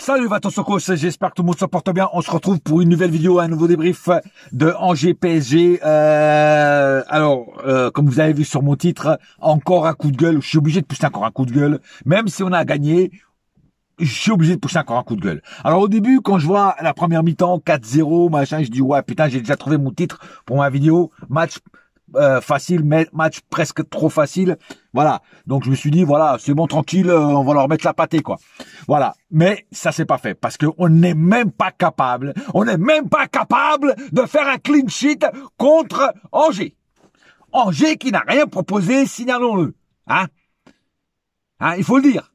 Salut Vatosokos, j'espère que tout le monde se porte bien. On se retrouve pour une nouvelle vidéo, un nouveau débrief de Angers PSG. Comme vous avez vu sur mon titre, encore un coup de gueule. Je suis obligé de pousser encore un coup de gueule. Même si on a gagné, je suis obligé de pousser encore un coup de gueule. Alors au début, quand je vois la première mi-temps, 4-0, machin, je dis ouais putain, j'ai déjà trouvé mon titre pour ma vidéo. Match facile, mais match presque trop facile. Voilà. Donc je me suis dit voilà, c'est bon, tranquille, on va leur mettre la pâtée quoi. Voilà. Mais ça s'est pas fait parce que on n'est même pas capable, de faire un clean sheet contre Angers. Angers qui n'a rien proposé, signalons-le. Hein, il faut le dire.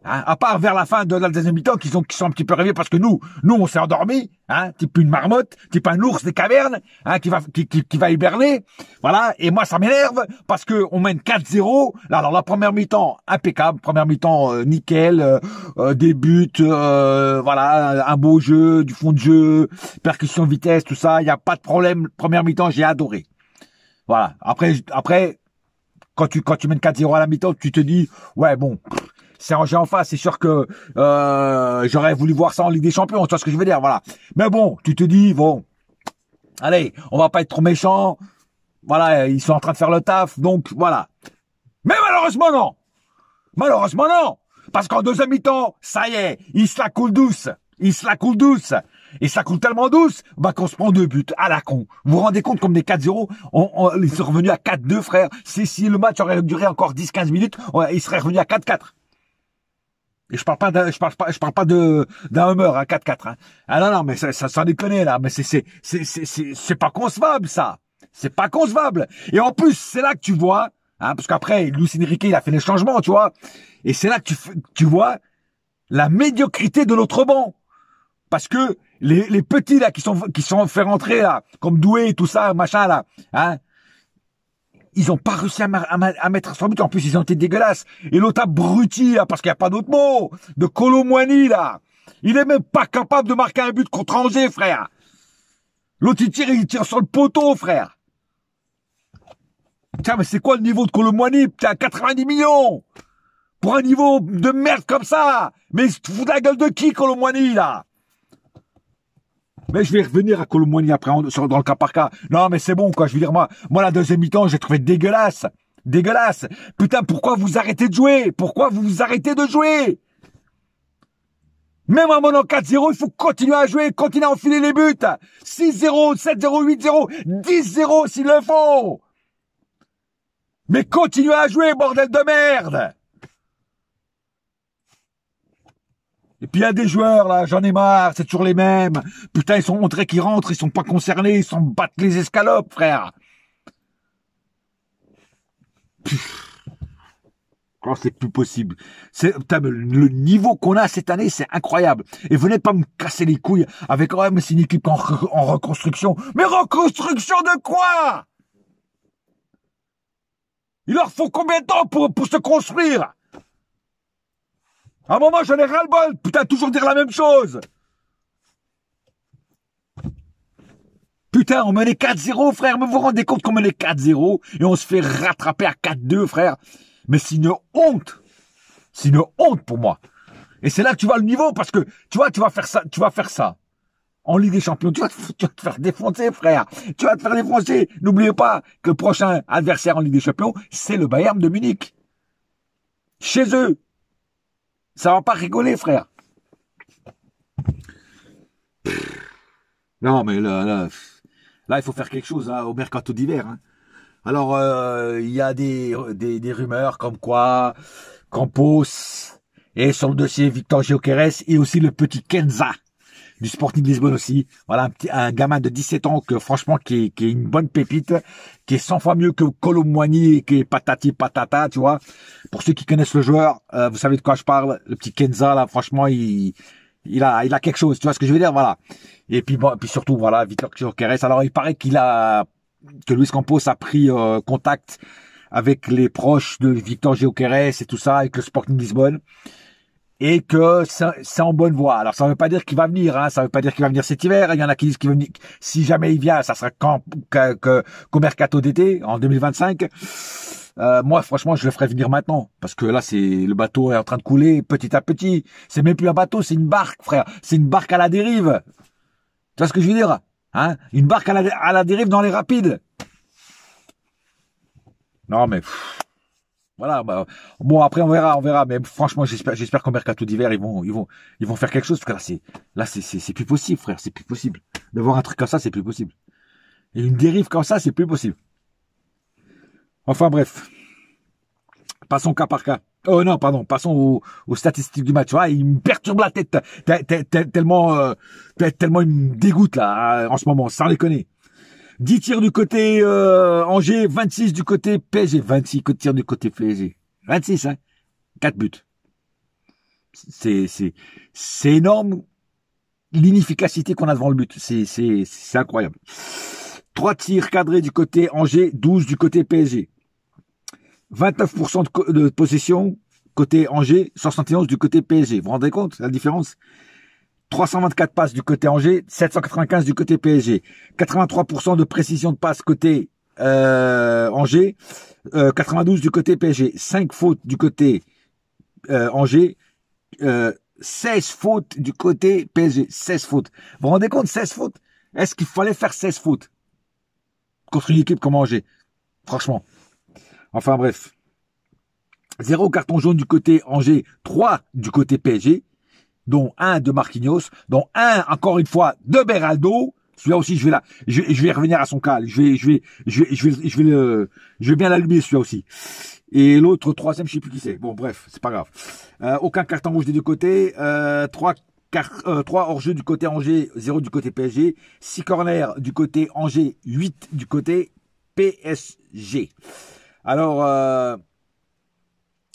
Hein, à part vers la fin de la deuxième mi-temps, qui sont un petit peu réveillés parce que nous on s'est endormis, hein, type une marmotte, type un ours des cavernes, hein, qui va hiberner, voilà. Et moi ça m'énerve parce que on mène 4-0. Là, alors la première mi-temps impeccable, première mi-temps nickel, des buts, voilà, un beau jeu, du fond de jeu, percussion, vitesse, tout ça, il y a pas de problème. Première mi-temps, j'ai adoré. Voilà. Après, quand tu mènes 4-0 à la mi-temps, tu te dis ouais bon. C'est Angers en face, c'est sûr que j'aurais voulu voir ça en Ligue des Champions, tu vois ce que je veux dire, voilà. Mais bon, tu te dis, bon, allez, on va pas être trop méchants, voilà, ils sont en train de faire le taf, donc voilà. Mais malheureusement non, parce qu'en deuxième mi-temps, ça y est, il se la coule douce, et ça coule tellement douce, bah qu'on se prend 2 buts à la con. Vous vous rendez compte comme des 4-0, ils sont revenus à 4-2 frère. Si le match aurait duré encore 10-15 minutes, ils seraient revenus à 4-4. Et je parle pas d'un Hummer à 4-4. Hein. Ah non, mais ça sans déconner là, mais c'est pas concevable ça. C'est pas concevable. Et en plus, c'est là que tu vois, hein, parce qu'après, Luis Enrique, il a fait les changements, tu vois. Et c'est là que tu vois la médiocrité de notre banc. Parce que les petits là qui sont fait rentrer là, comme Doué, tout ça, machin là, hein. Ils ont pas réussi à mettre son but. En plus, ils ont été dégueulasses. Et l'autre abruti, là, parce qu'il n'y a pas d'autre mot, de Kolo Muani, là. Il est même pas capable de marquer un but contre Angers, frère. L'autre, il tire sur le poteau, frère. Tiens, mais c'est quoi le niveau de Kolo Muani? Tiens, 90 millions. Pour un niveau de merde comme ça. Mais il se fout de la gueule de qui, Kolo Muani, là? Mais je vais revenir à Kolo Muani après dans le cas par cas. Non, mais c'est bon, quoi. Je veux dire, moi, la deuxième mi-temps, j'ai trouvé dégueulasse. Dégueulasse. Putain, pourquoi vous arrêtez de jouer? Même en menant 4-0, il faut continuer à jouer, continuer à enfiler les buts. 6-0, 7-0, 8-0, 10-0 s'il le faut. Mais continuez à jouer, bordel de merde. Et puis il y a des joueurs là, j'en ai marre, c'est toujours les mêmes. Putain, ils sont montrés qu'ils rentrent, ils sont pas concernés, ils s'en battent les escalopes, frère. Oh, c'est plus possible. Putain, le niveau qu'on a cette année, c'est incroyable. Et venez pas me casser les couilles avec ouais, mais c'est une équipe en reconstruction. Mais reconstruction de quoi? Il leur faut combien de temps pour se construire? À un moment, j'en ai ras-le-bol. Putain, toujours dire la même chose. Putain, on menait 4-0, frère. Mais vous vous rendez compte qu'on menait 4-0 et on se fait rattraper à 4-2, frère. Mais c'est une honte. C'est une honte pour moi. Et c'est là que tu vois le niveau parce que, tu vois, tu vas faire ça. En Ligue des Champions, tu vas te faire défoncer, frère. Tu vas te faire défoncer. N'oubliez pas que le prochain adversaire en Ligue des Champions, c'est le Bayern de Munich. Chez eux. Ça va pas rigoler, frère. Non, mais là, il faut faire quelque chose hein, au mercato d'hiver. Hein. Alors, il y a des rumeurs comme quoi Campos est sur le dossier Victor Gyökeres et aussi le petit Kenza du Sporting Lisbonne aussi. Voilà, un gamin de 17 ans que franchement qui est une bonne pépite, qui est 100 fois mieux que Kolo Muani et qui est patati patata, tu vois. Pour ceux qui connaissent le joueur, vous savez de quoi je parle. Le petit Kenza là, franchement, il a quelque chose, tu vois ce que je veux dire, voilà. Et puis bon, puis surtout voilà, Victor Gyökeres. Alors il paraît que Luis Campos a pris contact avec les proches de Victor Gyökeres et tout ça, avec le Sporting Lisbonne. Et que c'est en bonne voie. Alors ça veut pas dire qu'il va venir, hein. Ça veut pas dire qu'il va venir cet hiver. Il y en a qui disent qu'il va venir. Si jamais il vient, ça sera qu'au mercato d'été en 2025. Moi, franchement, je le ferais venir maintenant. Parce que là, le bateau est en train de couler petit à petit. C'est même plus un bateau, c'est une barque, frère. C'est une barque à la dérive. Tu vois ce que je veux dire? Hein? Une barque à la dérive dans les rapides. Non, mais... voilà, bah, bon, après, on verra. Mais franchement, j'espère qu'au mercato d'hiver, ils vont faire quelque chose. Parce que là, c'est plus possible, frère. C'est plus possible. De voir un truc comme ça, c'est plus possible. Et une dérive comme ça, c'est plus possible. Enfin, bref. Passons cas par cas. Oh non, pardon, passons aux statistiques du match. Ouais, il me perturbe la tête tellement il me dégoûte là en ce moment, sans déconner. 10 tirs du côté Angers, 26 du côté PSG. 26 tirs du côté PSG. 26, hein. 4 buts. C'est énorme l'inefficacité qu'on a devant le but. C'est incroyable. 3 tirs cadrés du côté Angers, 12 du côté PSG. 29% de possession côté Angers, 71 du côté PSG. Vous vous rendez compte la différence? 324 passes du côté Angers, 795 du côté PSG. 83% de précision de passe côté Angers, 92 du côté PSG. 5 fautes du côté Angers, 16 fautes du côté PSG. 16 fautes. Vous vous rendez compte, 16 fautes? Est-ce qu'il fallait faire 16 fautes contre une équipe comme Angers? Franchement. Enfin bref. 0 carton jaune du côté Angers, 3 du côté PSG, dont 1 de Marquinhos, dont 1, encore une fois, de Beraldo. Celui-là aussi, je vais revenir à son cas. Je vais bien l'allumer, celui-là aussi. Et l'autre, troisième, je sais plus qui c'est. Bon, bref, c'est pas grave. Aucun carton rouge des deux côtés. 3 hors-jeu du côté Angers, 0 du côté PSG. 6 corners du côté Angers, 8 du côté PSG. Alors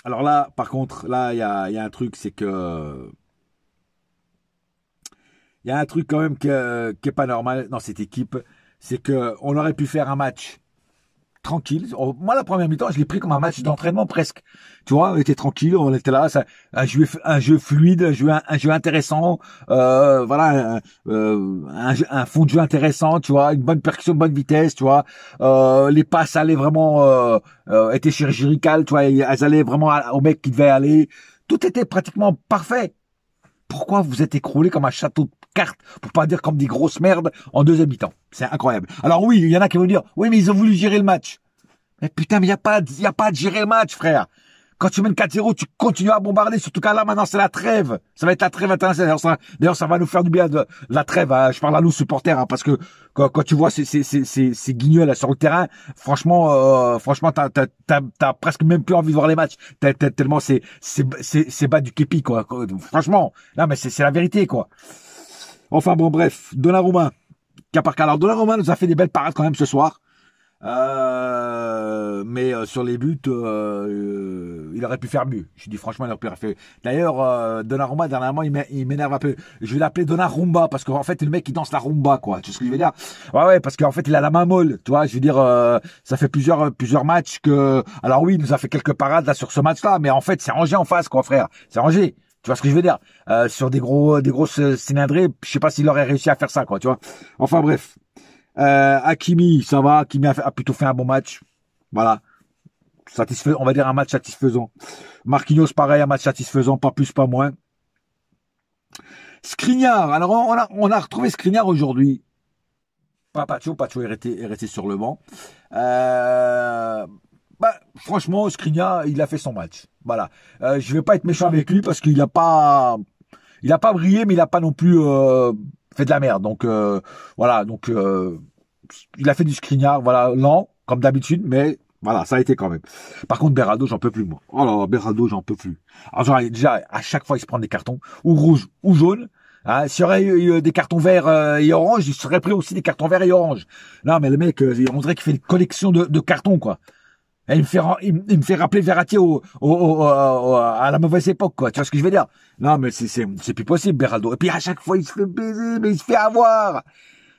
là, par contre, là, il y a un truc, c'est que... il y a un truc quand même qui est pas normal dans cette équipe, c'est que on aurait pu faire un match tranquille. Moi, la première mi-temps, je l'ai pris comme un match d'entraînement presque. Tu vois, on était tranquille, on était là, un jeu fluide, un jeu intéressant, voilà, un fond de jeu intéressant, tu vois, une bonne percussion, une bonne vitesse, tu vois, les passes allaient vraiment, étaient chirurgicales, tu vois, elles allaient vraiment au mec qui devait aller. Tout était pratiquement parfait. Pourquoi vous êtes écroulé comme un château de cartes, pour pas dire comme des grosses merdes, en deuxième mi-temps? C'est incroyable. Alors oui, il y en a qui vont dire, oui, mais ils ont voulu gérer le match. Mais putain, mais il y a pas de gérer le match, frère. Quand tu mènes 4-0, tu continues à bombarder, surtout qu'à là, maintenant, c'est la trêve. Ça va être la trêve internationale. D'ailleurs, ça va nous faire du bien de la trêve, hein. Je parle à nous, supporters, hein, parce que quand tu vois ces guignols là sur le terrain, franchement, t'as presque même plus envie de voir les matchs. Tellement c'est bas du képi, quoi. Franchement. Non, mais c'est la vérité, quoi. Enfin, bon, bref. Donnarumma. Cas par cas. Alors, Donnarumma nous a fait des belles parades quand même ce soir. Mais sur les buts, il aurait pu faire mieux. Je dis franchement, il aurait pu faire mieux. D'ailleurs, Donnarumma, dernièrement, il m'énerve un peu. Je vais l'appeler Donnarumma parce qu'en fait, le mec, il danse la rumba, quoi. Tu sais ce que je veux dire? Ouais, parce qu'en fait, il a la main molle. Tu vois, je veux dire, ça fait plusieurs matchs que... Alors oui, il nous a fait quelques parades là sur ce match-là, mais en fait, c'est Angers en face, quoi, frère. C'est Angers. Tu vois ce que je veux dire? Sur des grosses cylindrées, je sais pas s'il aurait réussi à faire ça, quoi, tu vois. Enfin, bref. Hakimi, ça va. Hakimi a plutôt fait un bon match. Voilà. On va dire un match satisfaisant. Marquinhos, pareil, un match satisfaisant, pas plus, pas moins. Skriniar. Alors, on a retrouvé Skriniar aujourd'hui. Pas Pacho est resté sur le banc. Franchement, Skriniar, il a fait son match. Voilà. Je vais pas être méchant avec lui parce qu'il a pas brillé, mais il a pas non plus, fait de la merde. Donc, voilà. Donc, il a fait du Skriniar, voilà, lent, comme d'habitude, mais voilà, ça a été quand même. Par contre, Beraldo, j'en peux plus, moi. Oh là, Beraldo, j'en peux plus. Alors, genre, déjà, à chaque fois, il se prend des cartons, ou rouges, ou jaunes. Hein, s'il y aurait eu des cartons verts et orange, il serait pris aussi des cartons verts et orange. Non, mais le mec, on dirait qu'il fait une collection de cartons, quoi. Et il me fait rappeler Verratti à la mauvaise époque, quoi. Tu vois ce que je veux dire? Non, mais c'est plus possible, Beraldo. Et puis, à chaque fois, il se fait baiser, mais il se fait avoir.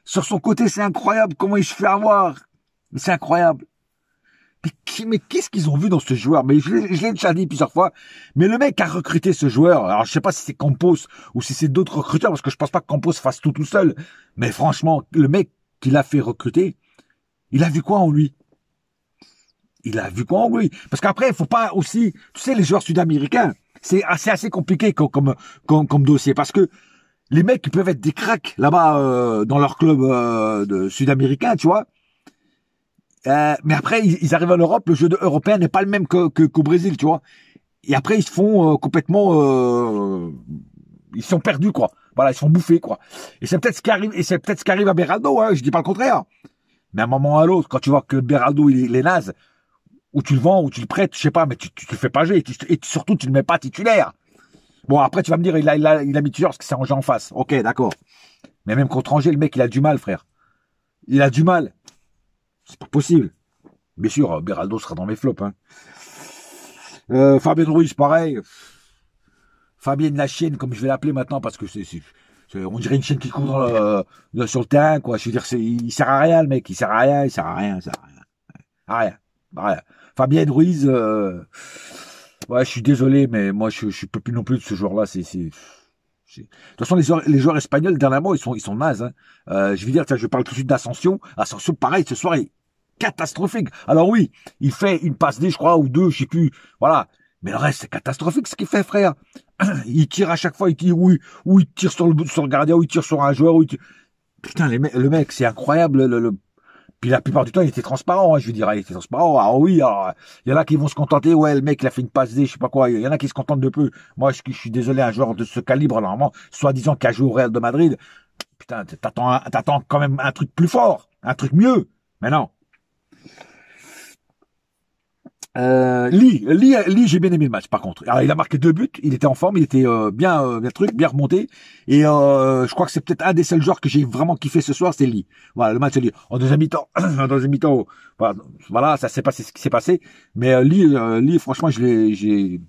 Sur son côté, c'est incroyable comment il se fait avoir. C'est incroyable. Mais qu'est-ce qu'ils ont vu dans ce joueur? Mais je l'ai déjà dit plusieurs fois. Mais le mec a recruté ce joueur. Alors, je sais pas si c'est Campos ou si c'est d'autres recruteurs, parce que je pense pas que Campos fasse tout seul. Mais franchement, le mec qui l'a fait recruter, il a vu quoi en lui? Il a vu quoi, oui. Parce qu'après, il faut pas aussi, tu sais, les joueurs sud-américains, c'est assez compliqué comme dossier. Parce que les mecs, ils peuvent être des cracks là-bas, dans leur club de sud-américain, tu vois. Mais après, ils arrivent en Europe, le jeu européen n'est pas le même qu'au Brésil, tu vois. Et après, ils se font complètement... ils sont perdus, quoi. Voilà, ils se font bouffer, quoi. Et c'est peut-être ce qui arrive à Beraldo, hein, je dis pas le contraire. Mais à un moment ou à l'autre, quand tu vois que Beraldo, il est naze, ou tu le vends, ou tu le prêtes, je sais pas, mais tu le fais pas jouer, et surtout, tu le mets pas titulaire. Bon, après, tu vas me dire, il a mis titulaire parce que c'est Angers en face. Ok, d'accord. Mais même contre Angers, le mec, il a du mal, frère. Il a du mal. C'est pas possible. Bien sûr, Beraldo sera dans mes flops, hein. Fabien Ruiz, pareil. Fabienne la chienne, comme je vais l'appeler maintenant, parce que on dirait une chienne qui court sur le terrain, quoi. Je veux dire, il sert à rien, le mec. Il sert à rien, il sert à rien, il sert à rien. À rien. À rien. Fabienne Ruiz, ouais, je suis désolé, mais moi, je peux plus non plus de ce joueur-là. De toute façon, les joueurs espagnols, dernièrement, ils sont nazes, hein. Je veux dire, je parle tout de suite d'Ascension. Ascension, pareil, ce soir, il est catastrophique. Alors oui, il fait une passe D, je crois, ou deux, je sais plus. Voilà. Mais le reste, c'est catastrophique ce qu'il fait, frère. Il tire à chaque fois, il tire, ou il tire sur le gardien, ou il tire sur un joueur, putain, le mec, c'est incroyable, Puis la plupart du temps, il était transparent, hein, je veux dire, il était transparent. Alors oui, alors, il y en a qui vont se contenter, ouais, le mec, il a fait une passe D, je sais pas quoi, il y en a qui se contentent de peu. Moi, je suis désolé, un joueur de ce calibre, normalement, soi-disant qui a joué au Real de Madrid, putain, t'attends quand même un truc plus fort, un truc mieux. Mais non. Lee, j'ai bien aimé le match, par contre. Alors, il a marqué 2 buts, il était en forme, il était bien remonté. Et je crois que c'est peut-être un des seuls joueurs que j'ai vraiment kiffé ce soir, c'est Lee. Voilà, le match c'est Lee. En deuxième mi-temps, voilà, ça s'est passé ce qui s'est passé. Mais Lee, franchement, j'ai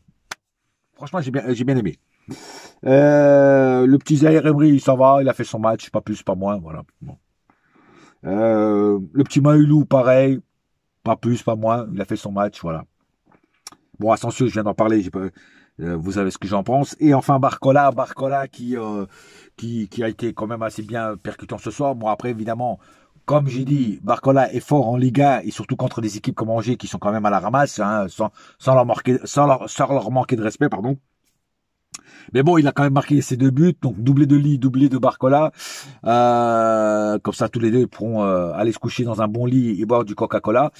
bien aimé. Le petit Zaire Emery, il s'en va, il a fait son match, pas plus, pas moins, voilà. Bon. Le petit Maïlou, pareil. Pas plus, pas moins. Il a fait son match, voilà. Bon, Asensio, je viens d'en parler. Vous savez ce que j'en pense. Et enfin, Barcola qui a été quand même assez bien percutant ce soir. Bon, après, évidemment, comme j'ai dit, Barcola est fort en Liga et surtout contre des équipes comme Angers qui sont quand même à la ramasse, hein, sans leur manquer de respect, pardon. Mais bon, il a quand même marqué ses 2 buts, donc doublé de Lee, doublé de Barcola. Comme ça, tous les deux ils pourront aller se coucher dans un bon lit et boire du Coca-Cola.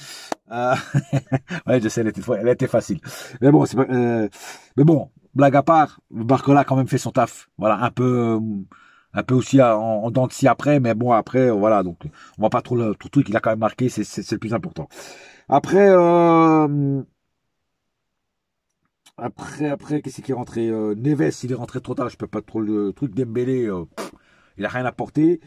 Ouais, je sais, elle était facile. Mais bon, mais bon, blague à part, Barcola a quand même fait son taf. Voilà, un peu aussi en dents de scie après, mais bon, après, voilà, donc on va pas trop le truc. Il a quand même marqué, c'est le plus important. Après. Après, qu'est-ce qui est rentré Neves, il est rentré trop tard, je peux pas trop le truc. Dembélé, il a rien apporté.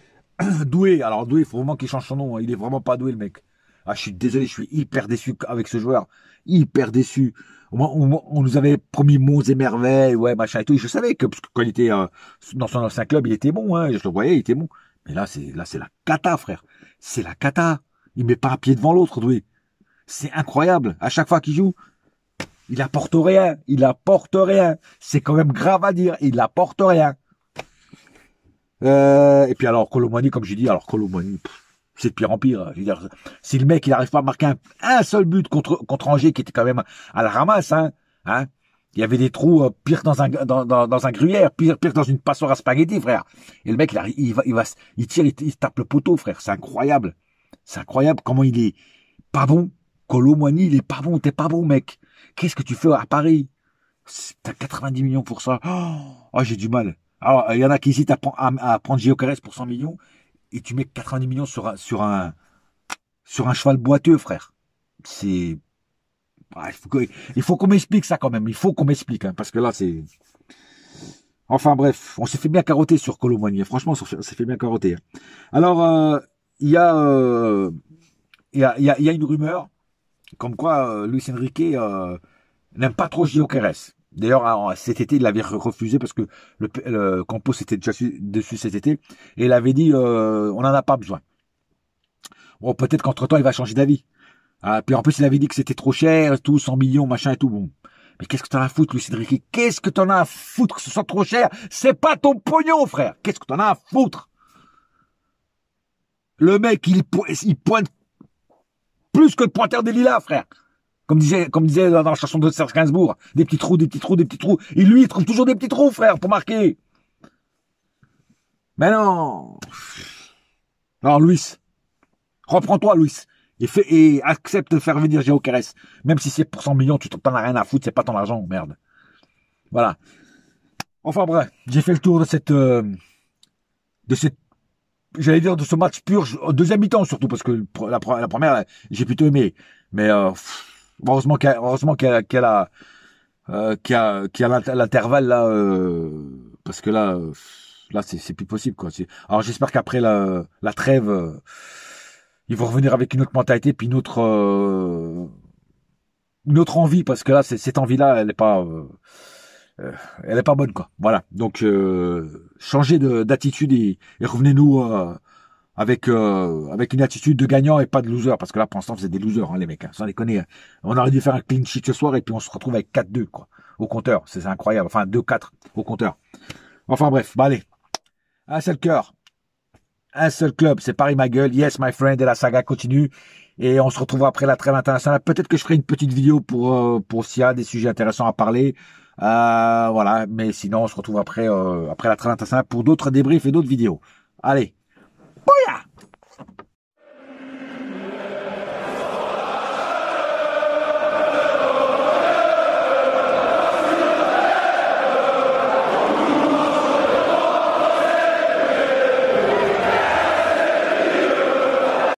Doué, alors Doué, il faut vraiment qu'il change son nom, hein. Il est vraiment pas doué, le mec. Ah, je suis désolé, je suis hyper déçu avec ce joueur. Hyper déçu. On nous avait promis monts et merveilles, ouais, machin et tout. Et je savais que, parce que quand il était dans son ancien club, il était bon, hein. Je le voyais, il était bon. Mais là, c'est la cata, frère. C'est la cata. Il met pas un pied devant l'autre, Doué. C'est incroyable. À chaque fois qu'il joue, il apporte rien. Il apporte rien. C'est quand même grave à dire. Il apporte rien. Et puis alors, Colomani, comme j'ai dit, Colomani, c'est de pire en pire. Je veux dire, si le mec, il n'arrive pas à marquer un seul but contre Angers, qui était quand même à la ramasse, hein, il y avait des trous pire dans un gruyère, pire dans une passoire à spaghetti, frère. Et le mec, il tire, il tape le poteau, frère. C'est incroyable. C'est incroyable comment il est pas bon. Colomani, il est pas bon. T'es pas bon, mec. Qu'est-ce que tu fais à Paris? T'as 90 millions pour ça. Oh, j'ai du mal. Alors, il y en a qui hésitent à prendre Gyökeres pour 100 millions et tu mets 90 millions sur un cheval boiteux, frère. C'est... Ah, il faut qu'on m'explique ça quand même. Il faut qu'on m'explique, hein, parce que là, c'est... Enfin bref, on s'est fait bien carotter sur Colomani. Franchement, on s'est fait bien carotter. Alors, il y a une rumeur comme quoi Luis Enrique n'aime pas trop Gyökeres. D'ailleurs, cet été, il l'avait refusé parce que le Campos était déjà dessus cet été. Et il avait dit, on n'en a pas besoin. Bon, peut-être qu'entre-temps, il va changer d'avis. Puis en plus, il avait dit que c'était trop cher, tout, 100 millions, machin et tout. Bon. Mais qu'est-ce que t'en as à foutre, Luis Enrique? Qu'est-ce que t'en as à foutre que ce soit trop cher? C'est pas ton pognon, frère. Qu'est-ce que t'en as à foutre? Le mec, il pointe plus que le pointeur des lilas, frère. Comme disait dans la chanson de Serge Gainsbourg, des petits trous, des petits trous, des petits trous. Et lui, il trouve toujours des petits trous, frère, pour marquer. Mais non. Alors, Luis, reprends-toi, Luis. Et accepte de faire venir Gyökeres. Même si c'est pour 100 millions, tu t'en as rien à foutre, c'est pas ton argent, merde. Voilà. Enfin bref, j'ai fait le tour de cette, j'allais dire de ce match pur, deuxième mi-temps surtout, parce que la première, j'ai plutôt aimé. Mais, heureusement qu'elle a, qu'il y a l'intervalle là, parce que là c'est plus possible quoi. Alors j'espère qu'après la trêve, ils vont revenir avec une autre mentalité puis une autre envie, parce que là cette envie là elle est pas bonne quoi. Voilà, donc changez d'attitude et revenez-nous avec une attitude de gagnant et pas de loser, parce que là pour l'instant vous êtes des losers hein, les mecs, hein, sans déconner. On aurait dû faire un clean sheet ce soir et puis on se retrouve avec 4-2 quoi au compteur, c'est incroyable, enfin 2-4 au compteur. Enfin bref, bah allez, un seul cœur, un seul club, c'est Paris ma gueule, yes my friend, et la saga continue et on se retrouve après la trêve internationale. Peut-être que je ferai une petite vidéo pour s'il y a des sujets intéressants à parler. Voilà, mais sinon on se retrouve après la trêve internationale pour d'autres débriefs et d'autres vidéos. Allez, bouya!